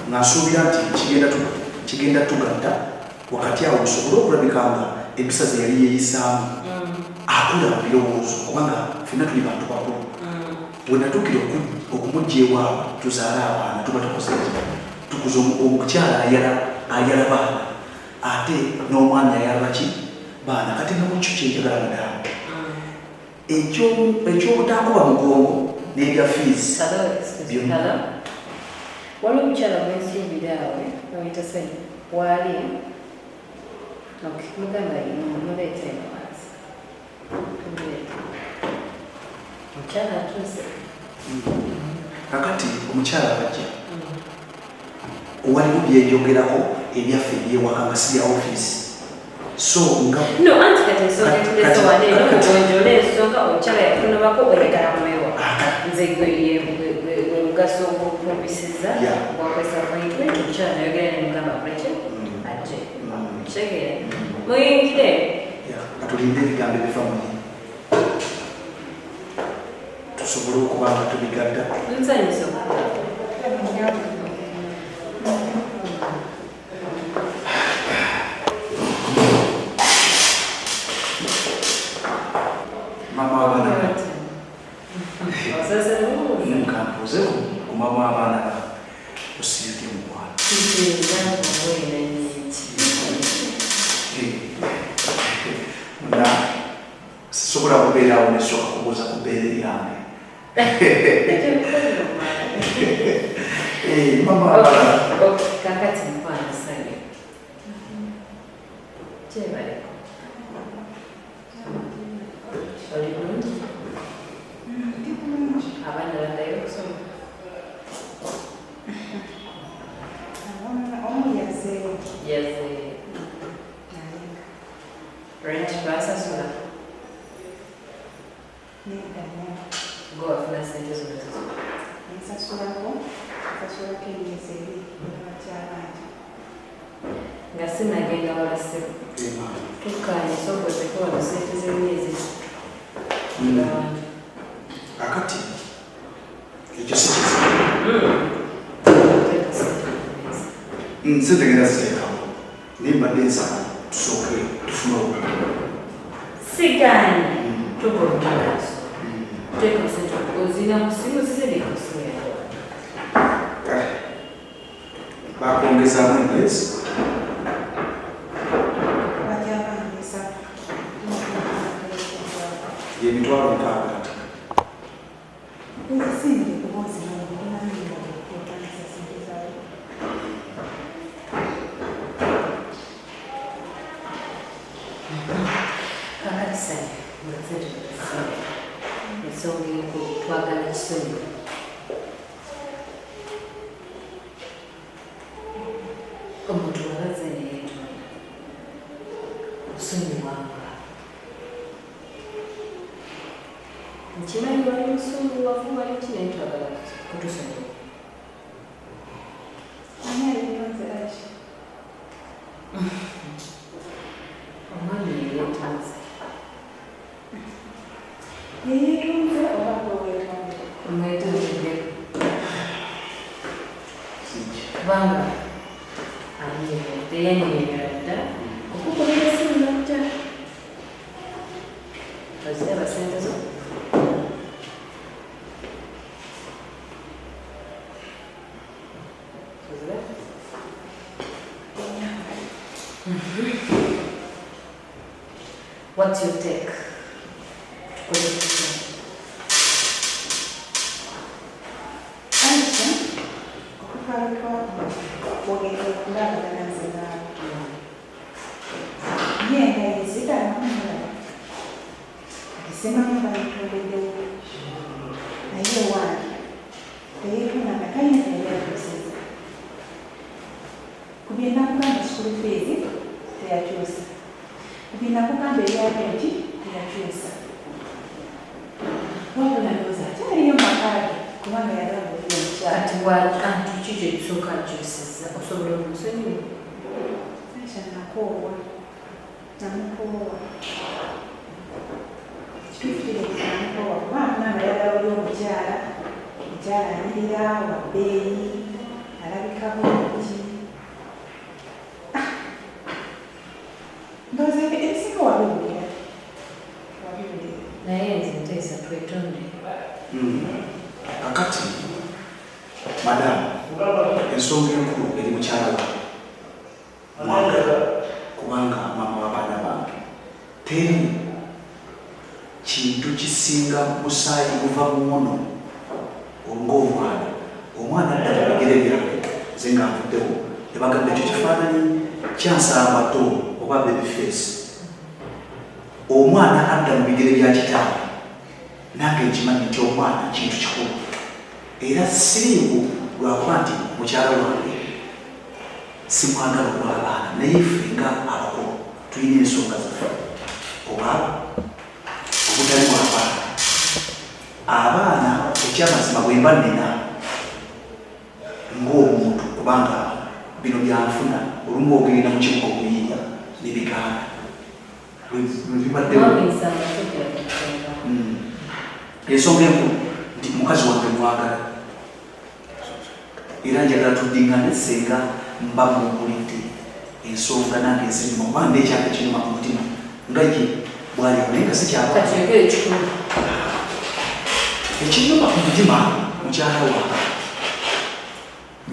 nga nsuubira nti kigenda tugatta wakati awo nsobole okulabika nga empisa ze yali yeeyisaamu akula mu birowoozo kubanga ffenna tuli bantu bakulu bwe natuukira okumugja ewaabwe tuzaale abaana tuba tukoze tukuza omukyala ayala baana ate n'omwami ayala baki baana kati nga mukyo kyenjagala mudamu ekyobutakuba mugongo n'ebya fiizi waliwo omukyala gwensuubira awe nawita senya waali mugamba muleeta emawazi omukyala atuuse kakati omukyala bajja waliwo byenjogerako ebyaffe ebyewaka nga sibya ofiisi so nga no anti kati ensonga etulese wano eno mugonjola ensonga omukyala yafunabako oyagala kumewa nze mugaso ogwokubisiza bwakwesa appointment omukyala nayogera nemugamba akuleke ajje kitegeera muyingire katulinde ebigambo ebiva muni tusobole okuba nga tubigadda nsanyusa mama w'abaana nkampuze ku mama w'abaana osirike mukwano na sisobola kubeerawo nesooka kubuuza ku bbeere lyange mama w'abaana kakati mukwano sanye kyebaleko oli bulungi abaana baddayo okusoma yaze rent basasula go wafuna sente zonna nga sinagenda walasebo tukanye sokozeko wano sente zemyezi akati ekyo sikizibu sentegenda ziteekawo naye mbadde nsaba tusooke tufune obululu siganye tugolomagaso teeka sente ozina musimu zizirika musimu yawa bakwongezaamu emwezi yemitwalo 6 Mm-hmm. twagala kisonyi omuntu walaze neyeetona okusonyiwanga nkimanyi wali musunguwavu wali kinaye twagala kutusonyiwa omwami yeyeetonze omwetonzedde kubanga teyanyenyera dda okukolera esimu natta oziraba sente zo What's your take? Akati, madam, ensonga enkulu eri mukyala wange kubanga mama w'abaana bange teri kintu kisinga musaayi guva muwono ng'omwana adda mu bigere byange nze nga nvuddewo ne bagamba ekyo kifaananyi kyansambato oba baby face omwana adda mu bigere bya kitaawe nange nkimanyi nti omwana kintu kikulu era siriiwo lwakuba nti mukyala wange simwagala olw'abaana naye ffe nga abakulu tulina ensonga zaffe oba obutali bw'abaana ekyamazima bwe mba nnina ng'omuntu kubanga bino byanfuna olumu ogenda mu kibuga okuyiiya ne bigaana bibaddewo ensonga enkulu nti mukazi wange mwagala era njagala tuddingane senga mba mumulidde ensonga nange ezirima oba nekyapa ekinuma ku mutima nga ye bwaliwo naye nga ekinuma ku mutima mukyala wange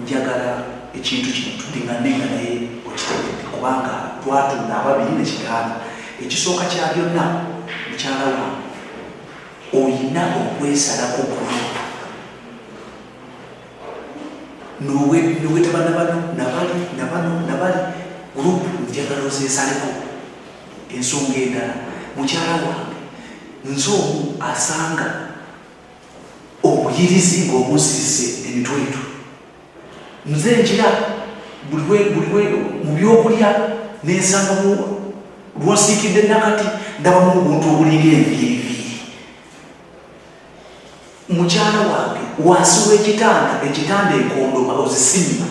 njagala ekintu kino tuddingane nga naye okitegedde kubanga twatunda ababiri nekigaana ekisooka kya byonna mukyala wange oyina okwesalako kuno nowetaba nabali gurupu njagala ozeesaleko ensonga endala mukyala wange nze omu asanga obuyirizi ng'omuzirise emitwetu nze njira buli mu byokulya nensanga lwonsiikidde nakati ndabamu obuntu obulinga enviiriviiri mukyala wange wansi w'ekitanda enkondoma ozisimba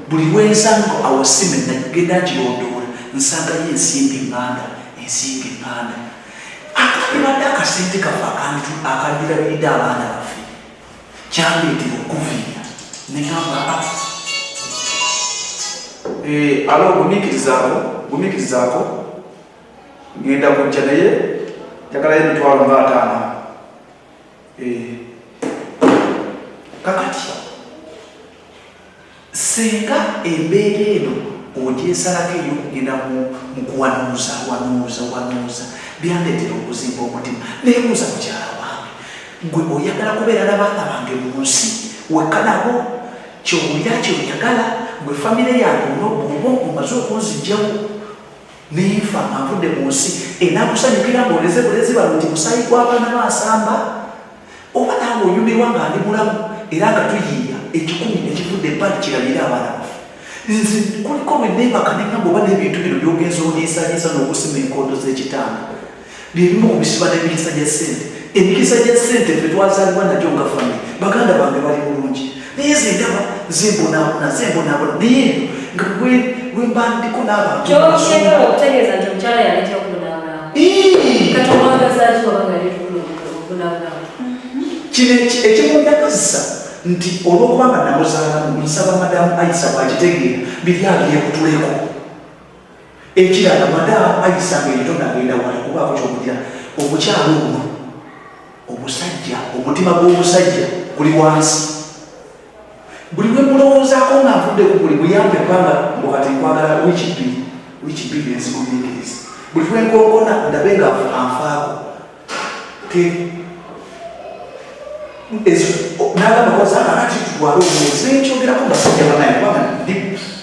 buli lwensanga awasime nagenda nkirondoola nsangayo ensimbi nganda akabibadde akasente kafe akandirabiridde abaana baffe kyaleetera okuviira negamba alo gumiikirizaako ngenda kujja naye njagalayo emitwalo nga 5 kakati senga embeera eno ogyesalako ey'okugenda mu kuwanuuza byandeetera okuzimba omutima neebuuza mukyala wange gwe oyagala kubeera n'abaana bange mu nsi wekka nabo kyowulira kyoyagala gwe famire yange onoboba omaze okunzijjawo nenfa nga nvudde mu nsi enaakusanyukira ng'oleze bulezi bano nti musaayi gw'abaana baasamba nga ndi mulamu era nga tuyiiya ekikumi ekivudde ebbali kirabire abaana baffe nze kuliko bwe neebaka negamba oba n'ebintu bino byogenza oliisaliisa n'okusima enkondo z'ekitanda byebimu kubisiba n'emikisa gya ssente emikisa gya ssente ffe twazaalibwa nagyo nga famire baganda bange bali bulungi naye zendaba zembonaabona naye nga lwemba ndiko n'abantu okutegeeza nti omukyala yaleeta okubonaabona kati omwagazaaki wabanga yaleeta okubonaabona kino ekimundakazisa nti olw'okubanga namuzaalamu nsaba madamu aisa bwakitegeera biri abyekutuleko ekirala madamu aisa ngaerito nagenda wala kubaako kyokutya obukyalo obwo obusajja omutima gw'obusajja guli wansi buli lwe mulowoozaako nga nvuddeku buli buyambe ebbanga mukati nkwagala wiiki bbiri enzimubingiriza buli lwe nkonkona ndabe nga anfaako nagamba kozakakati tutwale omwezi nekyogerako basajja banaye kubanga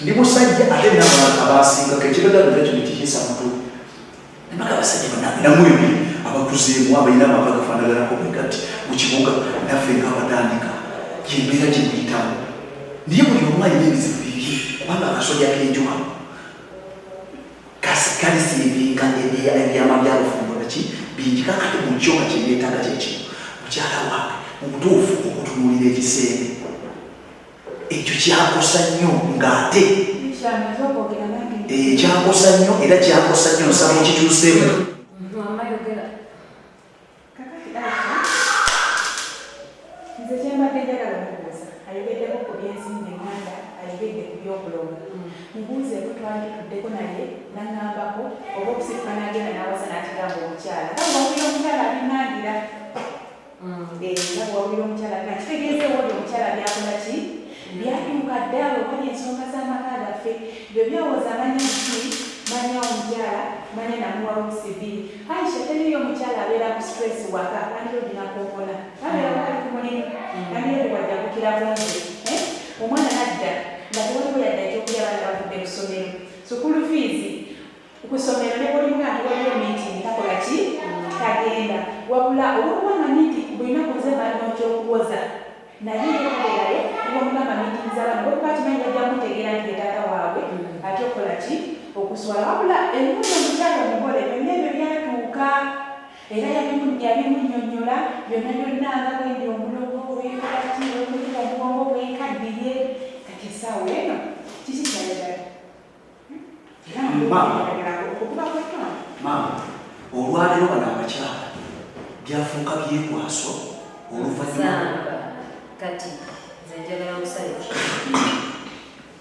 ndi musajja ate nabantu abasingako ekiragano ekyo nekikisa mutu nabaga abasajja banabe namwemi abakuzeemu abalina amaka gafaanaganako bwegati mu kibuga naffe ngaabatandika yembeera gyemuyitamu naye buli omu alina ebizibu bibye kubanga akasolya k'enjuka kalisiivinga ebyama byabufumbo naki bingi kakati mu kyoka kyebyetaaga kyekino mukyala wange obutuufu okutunuulira ekisembe ekyo kyakosa nnyo ng'ate kyakosa nnyo era kyakosa nnyo nsaba okikyuseemu nze kyembadde njagala mubuuza ayogeddeko ku byensimbi enganda ayogedde ku byokulonda mubuuzeeko twali tutuddeko naye naŋŋambako oba okusituka n'agenda n'awasa n'akigamba omukyala wawulira omukyala alinangira nga bwawulira omukyala nga kitegeeza ewoli omukyala byakola ki byatuuka ddala obali ensonga z'amaka gaffe byo byawooza manya nti manya omukyala manya namuwa okusibiri aisha teriyo omukyala abeera ku stress waka andiro ginakonkola abeera wakali ku mulimu andiro wadagukira bungi omwana nadda nga tewaliwo yadda ekyokulya abaana bavudde mu ssomero sukulu fiizi ku ssomero ne buli nga waliwo meeting takola ki kagenda wabula olwokubanga nti bulina kuze balina okyokuwoza naye yekabeerayo niwamugamba meeting z'abaana olwokuba kimanyi ajjamutegeera nti yetaata waabwe ate okola ki okuswala wabula ebibuzo omukyala omugole byonna ebyo byatuuka era yabimunnyonnyola byonna byonna nga bwendi omulogo bwekolaki bwekulimu omugongo bwekaddiye kati essaawa eno kiki kyayagala okuba kwetonda maama olwaleero bano abakyala byafuuka byekwaso oluvannyuma kati nze njagala omusale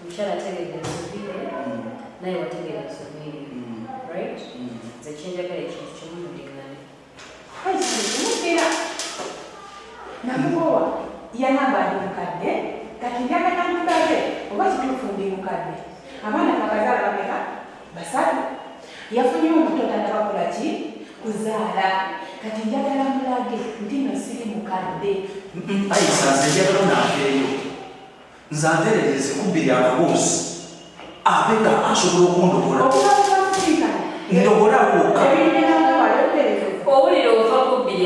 omukyala ategedde nsubire naye wategera nsubire right nze kyenjagala ekintu kimudigane aisaamukeera namugowa yagamba ndi mukadde kati njagala mukadde oba kituufu ndi mukadde abaana bakazaala bameka basatu yafunye omuto tandabakola ki kuzaala kati njagala mulage nti no siri mukadde aisa nze njagala naaveeyo nze anterereze kubbiri akabuuzi abe nga asobola okundobola ndobolawoka owulire ofa kubbiri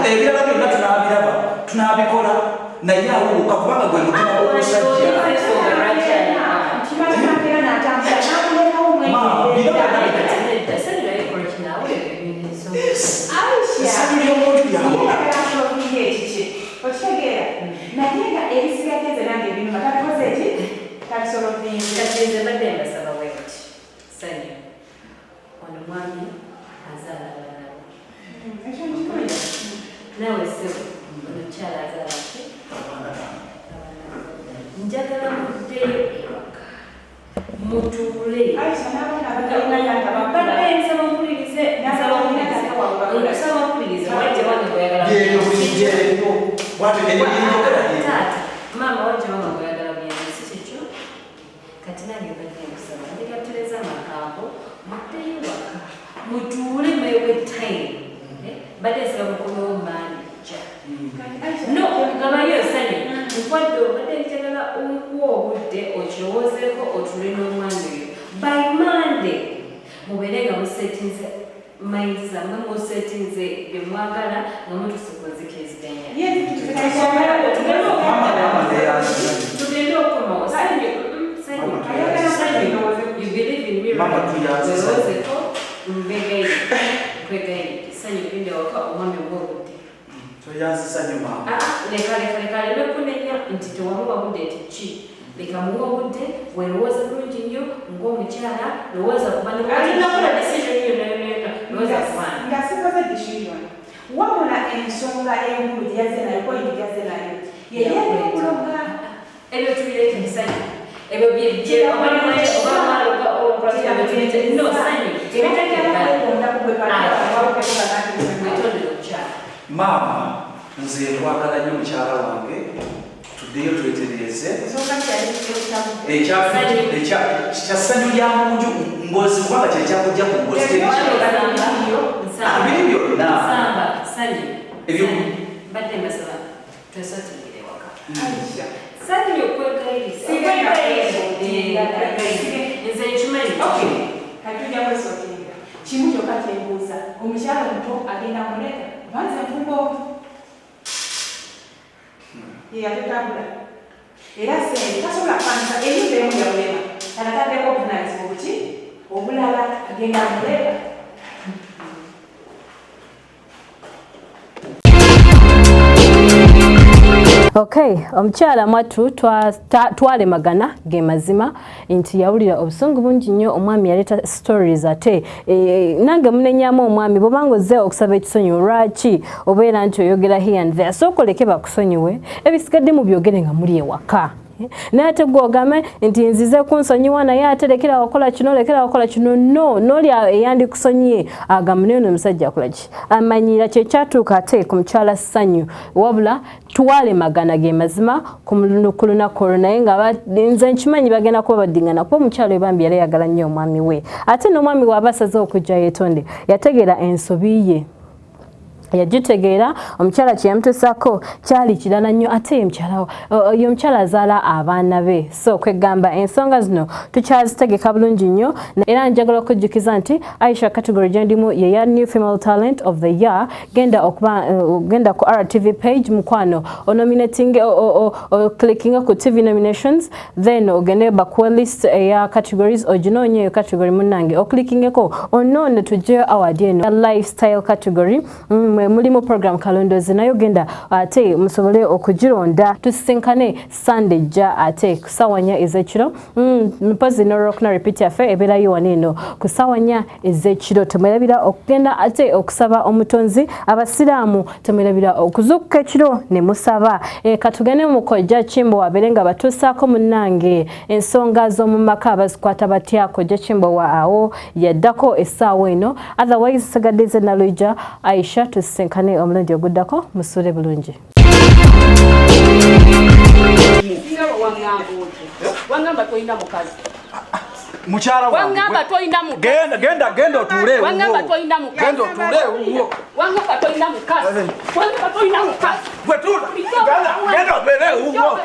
ebirala byonna tunaabikola naye awuuka kubanga gwe mutima gw'omusajja okitegeera naye nga ebisigadde nange ebinuma tatikoze eki tabisolvinze badde mbasaba bwekati sanyu ono mwami azaala abaana nawe sebo omukyala azaala ki njagala muddeyo ewaka mutuule badde nsaba mpulirize nsaba mpulirize wajja wange bweyagala taata maama wajja mama bweyagala byange si kikyo kati nange badde nsaba ndigattereza amakambo muddeyo waka mutuule mewe time badde nsaba mukomewo maani jja no gabayo sani nkwadde obadde njagala onkuwa obudde okirowoozeeko otule n'omwana oyo by Monday mubeere nga musetinze minds among settings the mwagala ngamuntu sikozikiziganya tugenda okoma you believe in miracles mbegayi sanyu pinde waka omwami obwobudde toyanzisanyu mama leka lokunenya nti tewamuwa budde nti ki leka muwa budde welowooza bulungi nnyo ng'omukyala lowooza kubanaakola decision lowooza kubana nga sikoze decision wabula ensonga enkulu gyeyaze nayo koyingaze nayo yeyeokuloga ebyo tubireeta esanyu ebyo no sanyu maama nze nkwagala nnyo mukyala wange tuddeyo twetereeze ekyasanyu lya munju ngozi kubanga kyekyakujja ku ngozi biri byonna ebyo mbadde mbasaba twesotigire waka sanyu okwegayirisa nze nkimanyi katujja kwesotinga kimu kyokka kyebuuza omukyala muto agenda muleka banze nfugo yeyatutabula era sente tasobola kwanisa eyumba emu yabulema tanataddeko obuvunanyizibwa buki obulala agenda muleka Okay, omukyala mwattu twalemagana ge mazima nti yawulira obusungu bungi nnyo omwami yaleeta stories ate nange munenyamu omwami bw'obanga ozze okusaba ekisonyiwo lwaki obeera nti oyogera here and there sooka oleke bakusonyiwe ebisigadde mu byogere nga muli ewaka n'ate gw'ogambe nti nzize kunsonyiwa naye ate lekera wakola kino no n'oli eyandikusonyiye agamba naye ono omusajja akola ki amanyira kyekyatuuka ate ku mukyala Sanyu wabula twalemagana ge mazima ku lunaku olwo naye nga nze nkimanyi bagenda kuba baddingana kuba omukyala ebambi yali ayagala nnyo omwami we ate n'omwami bw'aba asaze okujja yeetonde yategeera ensobi ye yagitegeera omukyala kye yamutuusako kyali kirala nnyo ate ye omukyala azaala abaana be so kwegamba ensonga zino tukyazitegeka bulungi nnyo era njagala okujjukiza nti Aisha category gye ndimu ye ya New Female Talent of the Year genda ku RTV page mukwano onominating clicking ku TV nominations then ogende bakuwe list eya categories oginoonye eyo category munnange oclickingeko onoone tujjeyo award eno lifestyle category mulimu program Kalondozi nayo genda ate musobole okugironda tusinkane Sunday ja ate kusawanya ezekiro mpozi no rock na repeat yafe eberayo waneno kusawanya ezekiro tumerabira okugenda ate okusaba omutonzi abasiraamu tumerabira okuzuka ekiro ne musaba katugene mukojja chimbo waberenga batusaako munnange ensonga z'omumaka abazikwata batyako je chimbo wa awo yaddako essaawa eno otherwise sagadde na Luija Aisha tusinkane omulundi oguddako musule bulungi wangamba toyina mukazi mukyala wangamba toyina mukazi genda otuule wangamba toyina mukazi genda otuule wangamba toyina mukazi wangamba toyina mukazi bwetula genda obeere uwo